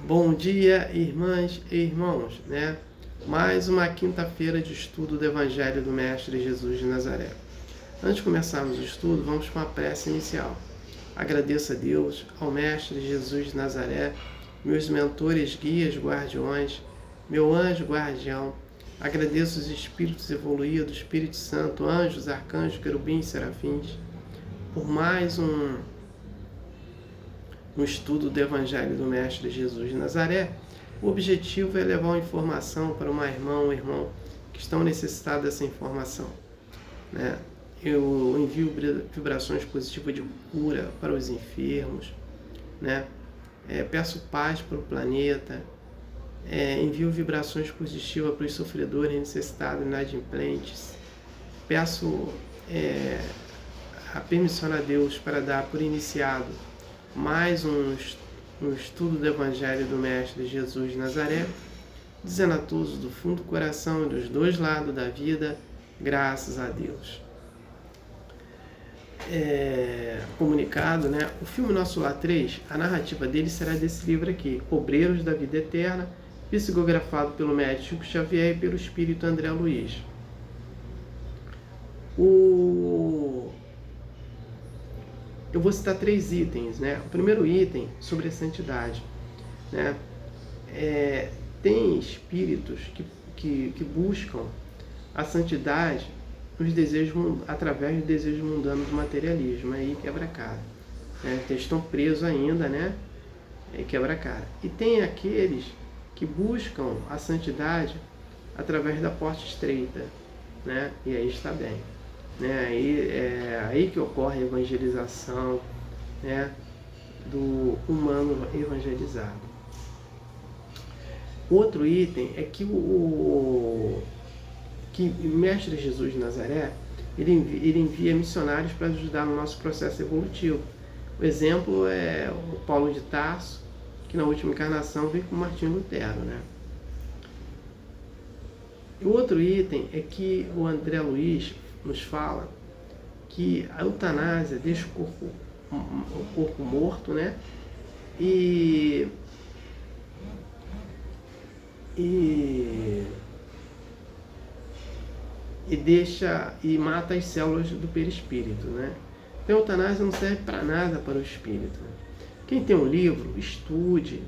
Bom dia, irmãs e irmãos, né? Mais uma quinta-feira de estudo do Evangelho do Mestre Jesus de Nazaré. Antes de começarmos o estudo, vamos com a prece inicial. Agradeço a Deus, ao Mestre Jesus de Nazaré, meus mentores, guias, guardiões, meu anjo guardião. Agradeço os espíritos evoluídos, Espírito Santo, anjos, arcanjos, querubins, serafins, por mais um estudo do Evangelho do Mestre Jesus de Nazaré. O objetivo é levar uma informação para uma irmã ou irmão que estão necessitados dessa informação, né? Eu envio vibrações positivas de cura para os enfermos, né? Peço paz para o planeta, envio vibrações positivas para os sofredores, necessitados, inadimplentes. Peço a permissão a Deus para dar por iniciado mais um estudo do Evangelho do Mestre Jesus de Nazaré, dizendo a todos do fundo do coração e dos dois lados da vida, graças a Deus. Comunicado, né? O filme Nosso Lar 3, a narrativa dele será desse livro aqui, Obreiros da Vida Eterna, psicografado pelo médico Chico Xavier e pelo espírito André Luiz. Eu vou citar 3 itens, né? O primeiro item, sobre a santidade, né? Tem espíritos que buscam a santidade nos desejos, através dos desejos mundanos do materialismo, aí quebra a cara, né? Eles estão presos ainda, né? Aí quebra a cara. E tem aqueles que buscam a santidade através da porta estreita, né? E aí está bem. Aí que ocorre a evangelização, né, do humano evangelizado. Outro item é que o Mestre Jesus de Nazaré ele envia missionários para ajudar no nosso processo evolutivo. O exemplo é o Paulo de Tarso, que na última encarnação veio com Martinho Lutero, né? E o outro item é que o André Luiz nos fala que a eutanásia deixa o corpo morto, né? E deixa e mata as células do perispírito, né? Então a eutanásia não serve para nada para o espírito. Quem tem um livro, estude.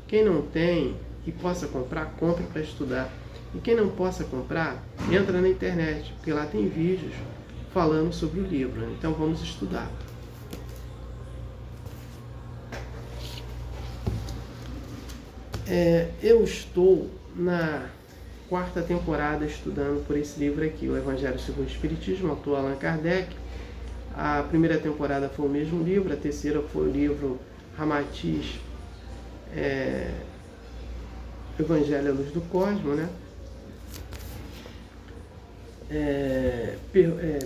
Quem não tem e possa comprar, compre para estudar. E quem não possa comprar, entra na internet, porque lá tem vídeos falando sobre o livro. Então vamos estudar. Eu estou na 4ª temporada estudando por esse livro aqui, o Evangelho segundo o Espiritismo, autor Allan Kardec. A primeira temporada foi o mesmo livro, a terceira foi o livro Ramatiz, Evangelho à Luz do Cosmo, né?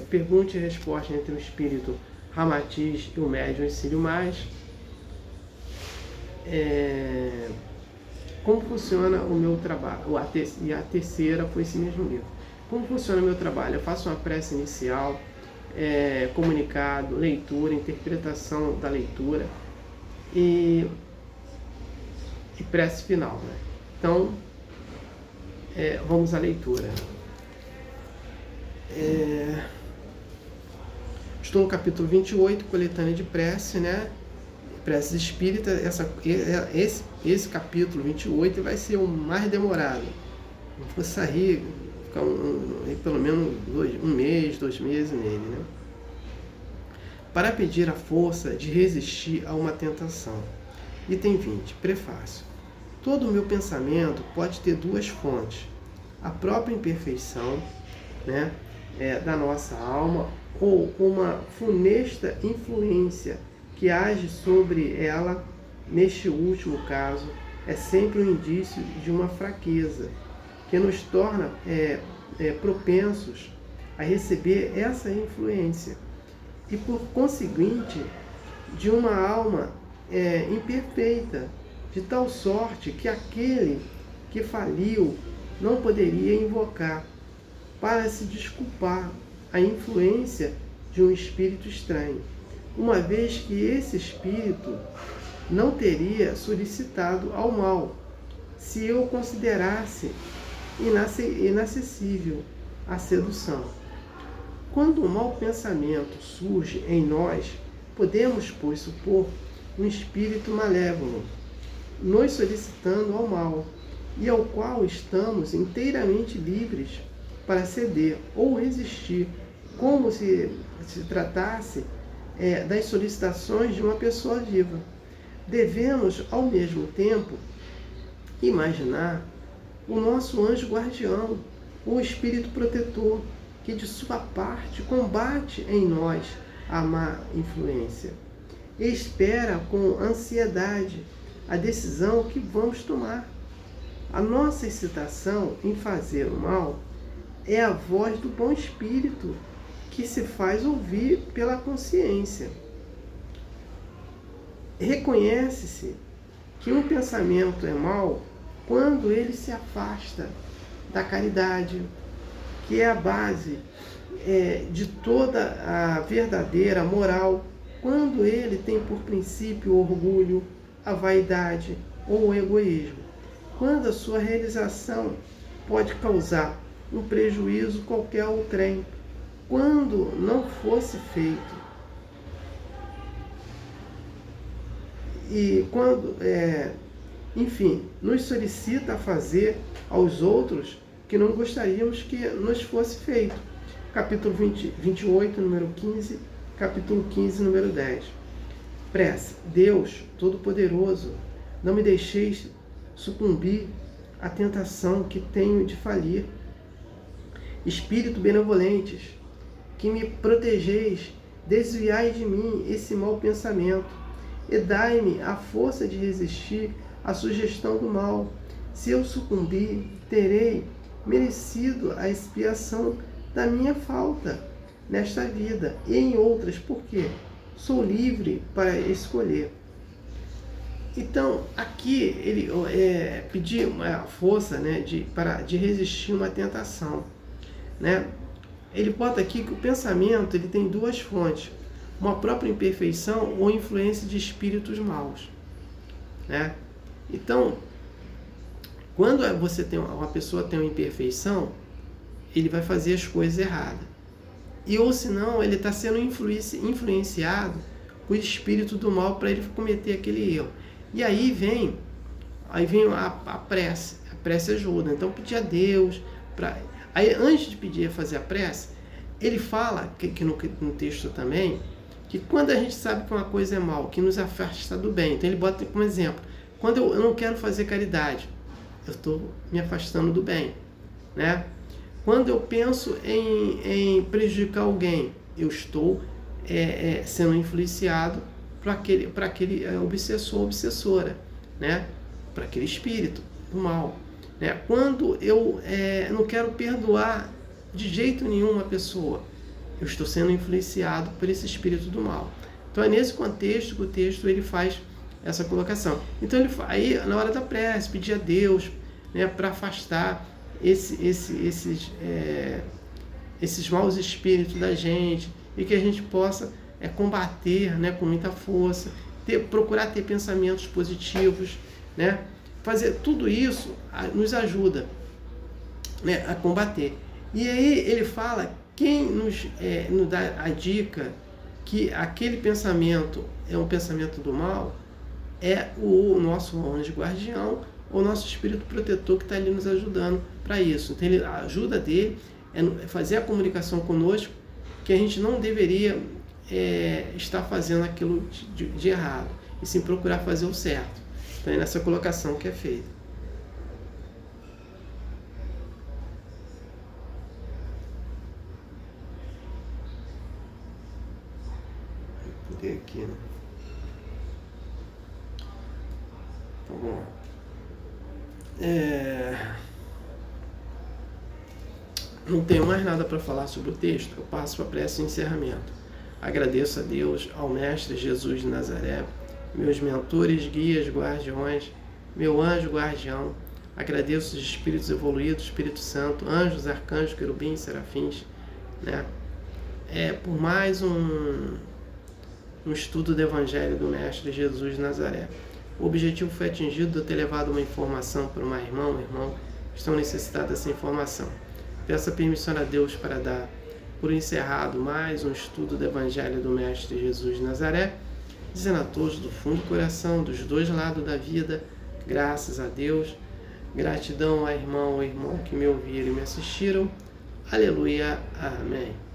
Pergunta e resposta entre o espírito Ramatiz e o médium Cílio Mais. Como funciona o meu trabalho? E a terceira foi esse mesmo livro. Como funciona o meu trabalho? Eu faço uma prece inicial, comunicado, leitura, interpretação da leitura e prece final, né? Então, vamos à leitura. Estou no capítulo 28, coletânea de prece, né? Prece espírita. Esse capítulo 28 vai ser o mais demorado. Vou sair, ficar pelo menos 1 mês, 2 meses nele, né? Para pedir a força de resistir a uma tentação. Item 20, prefácio. Todo o meu pensamento pode ter 2 fontes. A própria imperfeição, né, da nossa alma, ou uma funesta influência que age sobre ela. Neste último caso, é sempre um indício de uma fraqueza que nos torna propensos a receber essa influência e, por conseguinte, de uma alma imperfeita, de tal sorte que aquele que faliu não poderia invocar para se desculpar a influência de um espírito estranho, uma vez que esse espírito não teria solicitado ao mal, se eu considerasse inacessível à sedução. Quando o mau pensamento surge em nós, podemos, pois, supor um espírito malévolo, nos solicitando ao mal, e ao qual estamos inteiramente livres para ceder ou resistir, como se tratasse das solicitações de uma pessoa viva. Devemos, ao mesmo tempo, imaginar o nosso anjo guardião, o espírito protetor, que de sua parte combate em nós a má influência e espera com ansiedade a decisão que vamos tomar. A nossa excitação em fazer o mal é a voz do bom espírito que se faz ouvir pela consciência. Reconhece-se que um pensamento é mau quando ele se afasta da caridade, que é a base de toda a verdadeira moral, quando ele tem por princípio o orgulho, a vaidade ou o egoísmo, quando a sua realização pode causar um prejuízo qualquer outrem, quando não fosse feito. E quando, enfim, nos solicita a fazer aos outros que não gostaríamos que nos fosse feito. Capítulo 28, número 15, capítulo 15, número 10. Prece. Deus Todo-Poderoso, não me deixeis sucumbir à tentação que tenho de falir. Espírito benevolentes, que me protegeis, desviai de mim esse mau pensamento e dai-me a força de resistir à sugestão do mal. Se eu sucumbir, terei merecido a expiação da minha falta nesta vida e em outras, porque sou livre para escolher. Então, aqui ele pedir uma força, né, de resistir uma tentação, né? Ele bota aqui que o pensamento ele tem duas fontes: uma própria imperfeição ou influência de espíritos maus, né? Então, quando uma pessoa tem uma imperfeição, ele vai fazer as coisas erradas. E ou senão, ele está sendo influenciado por espírito do mal para ele cometer aquele erro. E aí vem a prece. A prece ajuda. Então, pedir a Deus. Aí, antes de pedir a fazer a prece, ele fala, que no texto também, que quando a gente sabe que uma coisa é mal, que nos afasta do bem. Então, ele bota como exemplo: quando eu não quero fazer caridade, eu estou me afastando do bem, né? Quando eu penso em prejudicar alguém, eu estou sendo influenciado para aquele obsessor, obsessora, né? Para aquele espírito do mal, né? Quando eu não quero perdoar de jeito nenhum uma pessoa, eu estou sendo influenciado por esse espírito do mal. Então é nesse contexto que o texto ele faz essa colocação. Então aí na hora da prece, pedir a Deus, né, para afastar esses maus espíritos da gente e que a gente possa combater, né, com muita força, procurar ter pensamentos positivos, né? Fazer tudo isso nos ajuda, né, a combater. E aí ele fala, quem nos dá a dica que aquele pensamento é um pensamento do mal é o nosso anjo guardião, ou nosso espírito protetor que está ali nos ajudando para isso. Então a ajuda dele é fazer a comunicação conosco, que a gente não deveria estar fazendo aquilo de errado, e sim procurar fazer o certo. Então é nessa colocação que é feita. Vou poder aqui, né? Então, vamos lá. Não tenho mais nada para falar sobre o texto. Eu passo para a prece de encerramento. Agradeço a Deus, ao Mestre Jesus de Nazaré, meus mentores, guias, guardiões, meu anjo guardião. Agradeço os espíritos evoluídos, Espírito Santo, anjos, arcanjos, querubins, serafins, né? Por mais um estudo do Evangelho do Mestre Jesus de Nazaré. O objetivo foi atingido de eu ter levado uma informação para um irmão que estão necessitados dessa informação. Peço a permissão a Deus para dar por encerrado mais um estudo do Evangelho do Mestre Jesus de Nazaré, dizendo a todos do fundo do coração, dos dois lados da vida, graças a Deus, gratidão ao irmão que me ouviram e me assistiram. Aleluia, amém.